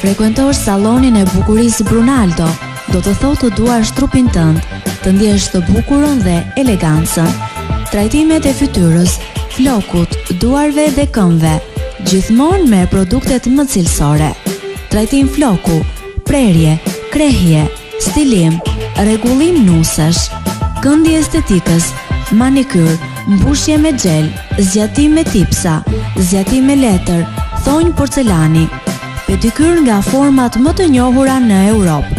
Frekuentosh salonin e bukurisë Brunaldo, do të thotë të duash trupin tënd, të ndjesh të bukurën dhe elegancën. Trajtimet e fytyrës, flokut, duarve dhe këmbëve, gjithmonë me produktet më cilësore. Trajtim floku, prerje, krehje, stilim, rregullim nusesh, këndje estetikës, manikyr, mbushje me gel, zgjatim me tipsa, zgjatim me letër, thonjë porcelani, pedikyr nga format më të njohura në Europë,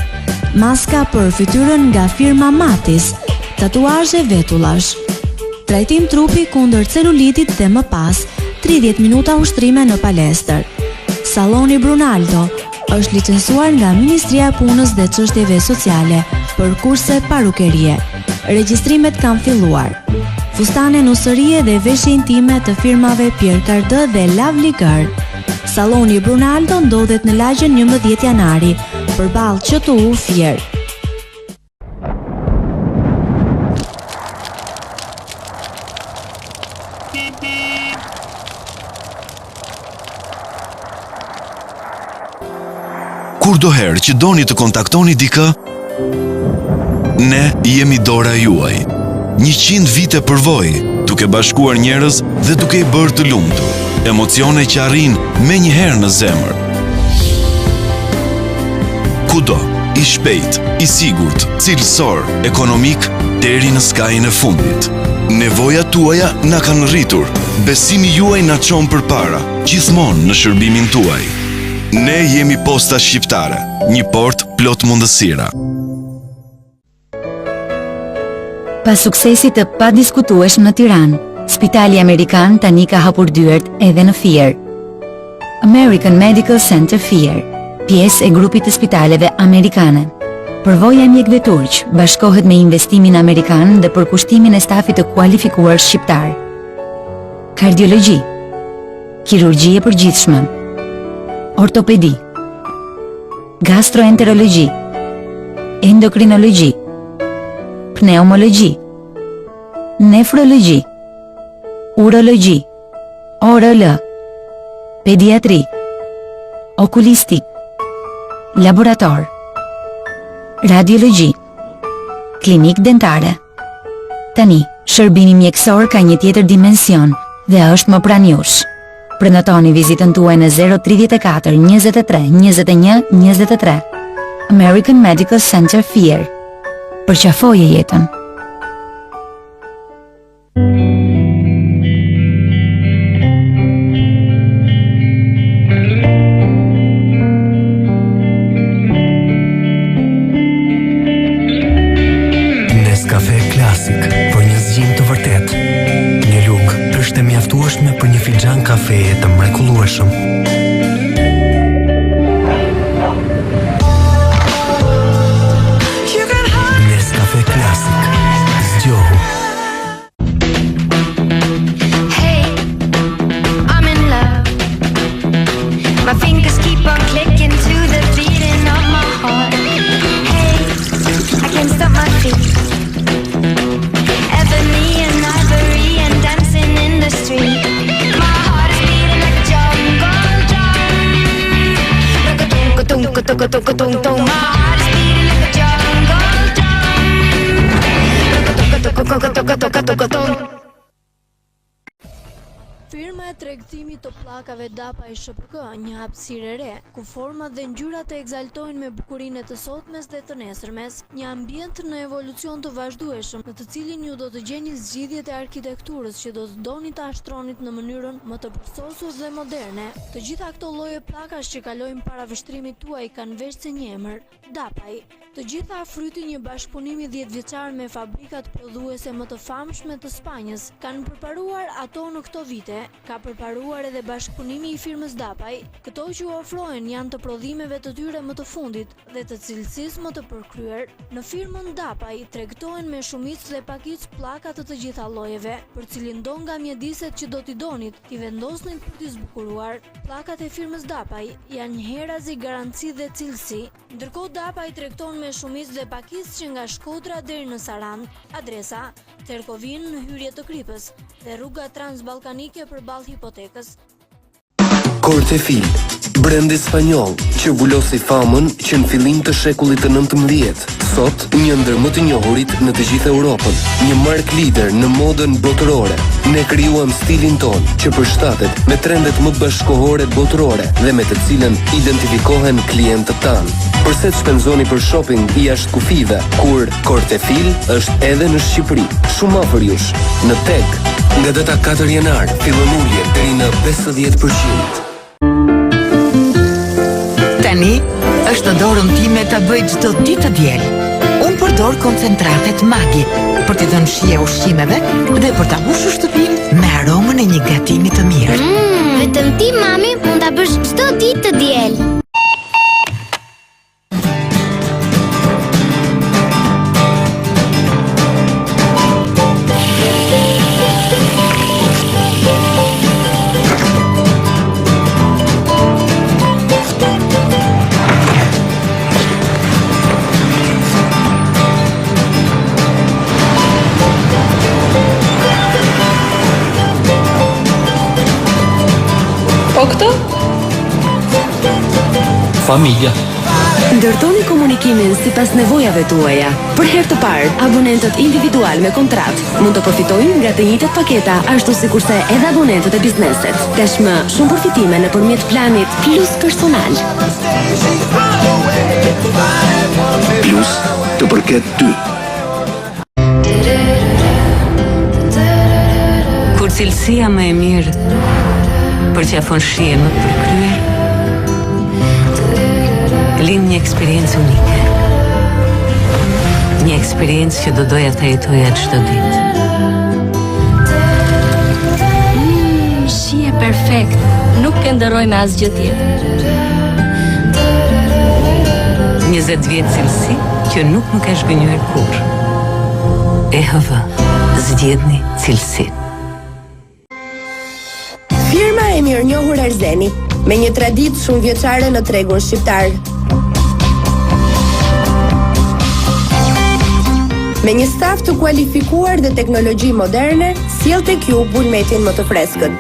maska për fytyrën nga firma Matis, tatuazhe vetullash, trajtim trupi kundër celulitit dhe më pas 30 minuta ushtrime në palestër. Saloni Brunaldo është licencuar nga Ministria e Punës dhe Çështjeve Sociale për kurse parukerie. Regjistrimet kanë filluar. Fustane nusërie dhe veshje intime të firmave Pierre Cardin dhe Lovely Girl. Saloni Brunaldo ndodhet në lagjen 11 janari, përballë QTU Fier. Kur do herë që doni të kontaktoni dikë, ne jemi dora juaj. 100 vite përvojë, duke bashkuar njerëz dhe duke i bërë të lumtur. Emocione që arrin me njëherë në zemër. Kudo, i shpejt, i sigurt, cilësor, ekonomik, deri në skajin e fundit. Nevojat tuaja na kanë rritur, besimi juaj na çon përpara, gjithmonë në shërbimin tuaj. Ne jemi Posta Shqiptare, një port plot mundësira. Pas suksesit të padiskutueshëm në Tiranë, Spitali Amerikan tani ka hapur dyert edhe në Fier. American Medical Center Fier, pjesë e grupit të spitaleve amerikane. Përvoja e mjekëve turq bashkohet me investimin amerikan dhe përkushtimin e stafit të kualifikuar shqiptar. Kardiologji, kirurgji e përgjithshme, ortopedi, gastroenterologji, endokrinologji, pneumologji, nefrologji, urologji, ORL, pediatri, okulistik, laborator, radiologji, klinik dentare. Tani, shërbimi mjekësor ka një tjetër dimension dhe është më pranë jush. Prenotoni vizitën tuaj në 034 23 21 23. American Medical Center Fier. Përqafoje jetën. Nescafe klasik për një zgjim të vërtet. Një lugë është e mjaftueshme për një filxhan kafe të mrekullueshëm. Nescafe klasik. Zgjohu. Hey, I'm in love. My fingers keep on clicking to the beating of my heart. Hey, I can't stop my feet. Ebony and ivory and dancing in the street. My heart is beating like a jungle drum. Rock-a-tunk-a-tunk-a-tunk-a-tunk-a-tunk-a-tunk. My heart is beating like a jungle drum. Rock-a-tunk-a-tunk-a-tunk-a-tunk-a-tunk. Firma e tregtimit të pllakave DAPA i SHPK, një hapësirë e re, ku format dhe ngjyrat e egzaltojnë me bukurinë e të sotmes dhe të nesërmes, një ambient në evolucion të vazhdueshëm, në të cilin ju do të gjeni zgjidhjet e arkitekturës që do të doni të ashtronit në mënyrën më të përsosur dhe moderne. Të gjitha këto lloje pllakash që kalojnë para vështrimit tuaj kanë veç se një emër, DAPA. Të gjitha fryti një bashkëpunimi 10 vjeçar me fabrikat prodhuese më të famshme të Spanjës kanë përparuar ato në këto vite. Ka përparuar edhe bashkëpunimi i firmës DAPA. Këto që u ofrohen janë të prodhimeve të tyre më të fundit dhe të cilësisë më të përkryer. Në firmën DAPA tregtohen me shumicë dhe pakicë pllaka të gjitha llojeve, për cilin do nga mjediset që do t'i donit, t'i vendosnit për t'i zbukuruar. Pllakat e firmës DAPA janë njëherazi garanci dhe cilësi. Ndërkohë DAPA tregton me shumicë dhe pakicë që nga Shkodra deri në Sarandë. Adresa: Terkovin në hyrje të Kripës dhe rruga transballkanike përballë hipotekës. Cortefil, brendi spanjoll që vulosi famën që në fillim të shekullit të 19, sot një ndër më të njohurit në të gjithë Europën, një mark lider në modën botërore. Ne krijuam stilin ton që përshtatet me trendet më bashkëkohore botërore dhe me të cilën identifikohen klientët tanë. Përse të shpenzoni për shopping jashtë kufive, kur Cortefil është edhe në Shqipëri, shumë afër jush, në Tek. Nga data 4 janar, fillon ulje deri në 50%. Tani, është në dorën time të bëj çdo ditë të diel. Unë përdor koncentratet Maggi për t'i dhënë shije ushqimeve dhe për ta mbushur shtëpinë me aromën e një gatimi të mirë. Vetëm ti, mami, mund ta bësh çdo ditë të diel. Familja. Ndërtoni komunikimin sipas nevojave tuaja. Për herë të parë, abonentët individual me kontratë mund të përfitojnë nga të njëjtat paketa ashtu sikurse edhe abonentët e biznesit. Tashmë shumë përfitime nëpërmjet planit Plus personal. Plus të përket ty. Kur cilësia më e mirë përqafon shije më përkryer, lind një eksperiencë unike. Një eksperiencë që do doja ta jetoja çdo ditë. Shije perfekt, nuk e ndërroj me asgjë tjetër. 20 vjet cilësi që nuk më ka zhgënjur kurrë. EHV, zgjedhni cilësi. Firma e mirënjohur Erzeni, me një traditë shumë vjeçare në tregun shqiptar. Me një staf të kualifikuar dhe teknologji moderne, sjell tek ju bulmetin më të freskët.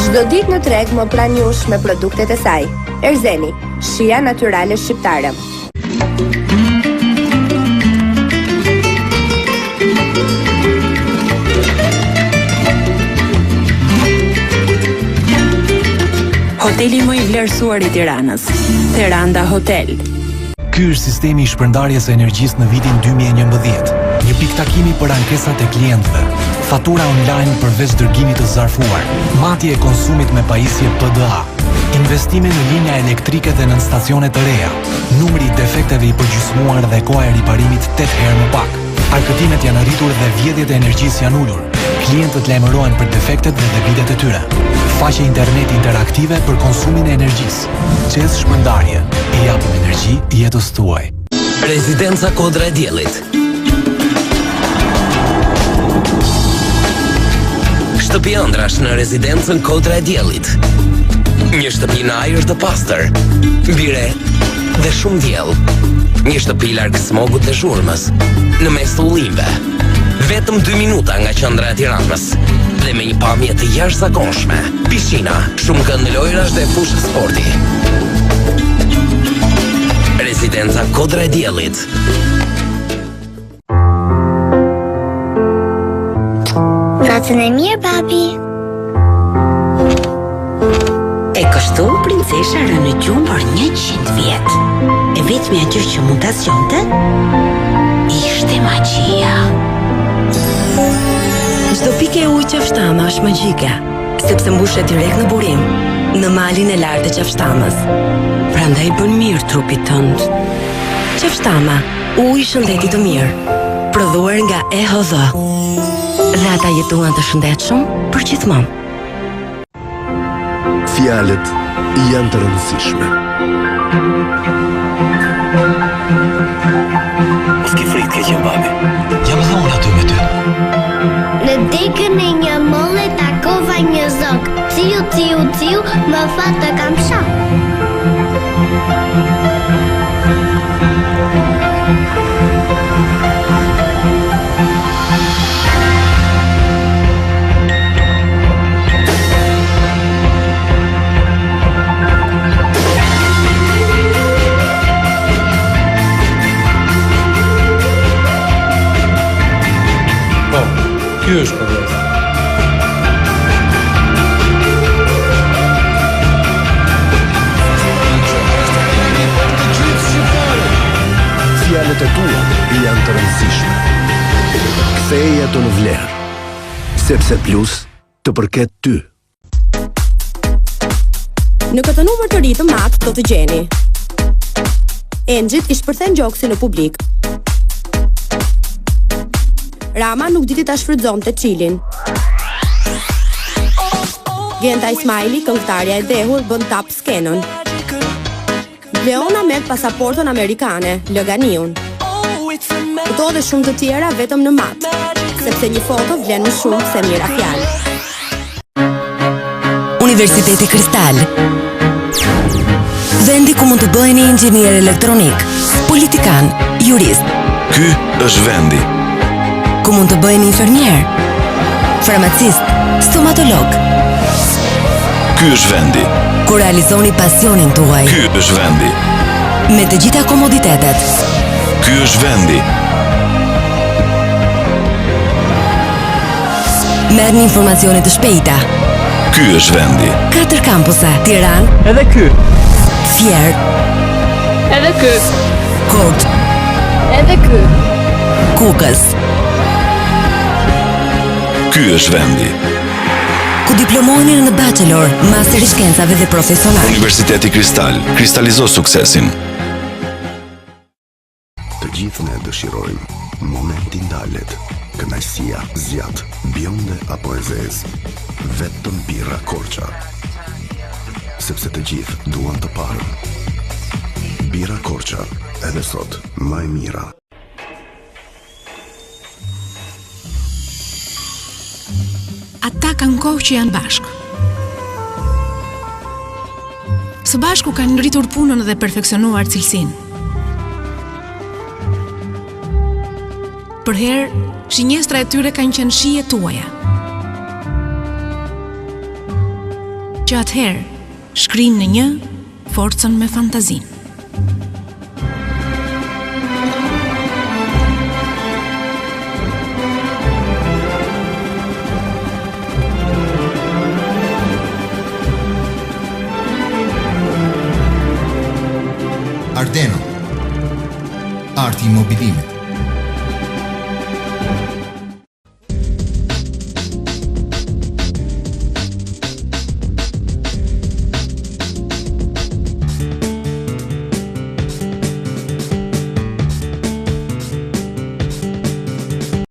Çdo ditë në treg më pranjush me produktet e saj. Erzeni, shija natyrale shqiptare. Hoteli më i vlerësuar i Tiranës, Teranda Hotel. Ky është sistemi i shpërndarjes së energjisë në vitin 2011. Një pikë takimi për ankesat e klientëve. Fatura online përveç dërgimit të zarfuar. Matje e konsumit me pajisje PDA. Investime në linja elektrike dhe në stacione të reja. Numri i defekteve i përgjysmuar dhe koha e riparimit 8 herë më pak. Arkëtimet janë arritur dhe vjedhjet e energjisë janë ulur. Klientët lajmërohen për defektet dhe debitet e tyre. Faqe internet interaktive për konsumin e energjisë. Qes shpërndarje, e japim energji jetës tuaj. Rezidenca Kodra e Diellit. Shtëpi ëndrash në rezidencën Kodra e Diellit. Një shtëpi në ajër të pastër, mbi re dhe shumë diell. Një shtëpi larg smogut dhe zhurmës, në mes të ullimve. Vetëm 2 minuta nga qendra e Tiranës dhe me një pamje të jashtëzakonshme. Piscina, shumë kënd lojrash dhe fushë sporti. Rezidenca Kodra e Diellit. Natën e mirë, papi. E kështu, princesha rë në gjumë për 100 vjet. E vetmja gjë që mund të asjonte ishte magjia. Çdo pikë e ujë qafshtama është magjike, sepse mbushet direkt në burim, në malin e lartë të qafshtamës. Prandaj bën mirë trupit tënd. Qafshtama, ujë shëndetit të mirë, prodhuar nga EHV. Dhe ata jetuan të shëndetshëm për gjithmonë. Fjalët janë të rëndësishme. Mos ke frikë ke qenë babi. Jam edhe unë aty me ty. Në dekën e një molle takova një zog. Ciu, ciu, ciu, më fat të kam shok. Ky është problemi. Fjalët e tua janë të rëndësishme. Ktheje ato në vlerë, sepse Plus të përket ty. Në këtë numër të ri të mat do të gjeni Engjit i shpërthen gjoksin në publik. Rama nuk diti ta shfrytëzonte çilin. Genta Ismaili, këngëtarja e dehur, bën tap skenën. Leona merr pasaportën amerikane, Loganiun. Këto dhe shumë të tjera vetëm në mat, sepse një foto vlen më shumë se mira fjalë. Universiteti Kristal. Vendi ku mund të bëheni inxhinier elektronik, politikan, jurist. Ky është vendi Ku mund të bëheni infermier, farmacist, stomatolog. Ky është vendi Ku realizoni pasionin tuaj. Ky është vendi Me të gjitha komoditetet. Ky është vendi Merrni informacione të shpejta. Ky është vendi 4 kampuse, Tiranë. Edhe ky. Fier. Edhe ky. Kort. Edhe ky. Kukës. Ky është vendi Ku diplomoheni në bachelor, master i shkencave dhe profesional. Universiteti Kristal. Kristalizo suksesin. Të gjithë ne dëshirojmë momenti ndalet, kënaqësia, zjat, bjonde apo e zezë, vetëm birra Korça. Sepse të gjithë duan të parën. Birra Korça, edhe sot më e mira. Ata kanë kohë që janë bashkë. Së bashku kanë ngritur punën dhe perfeksionuar cilësinë. Për herë, shinjestra e tyre kanë qenë shije tuaja. Që atëherë, shkrin në një forcën me fantazinë. Ardeno, arti i mobilimit.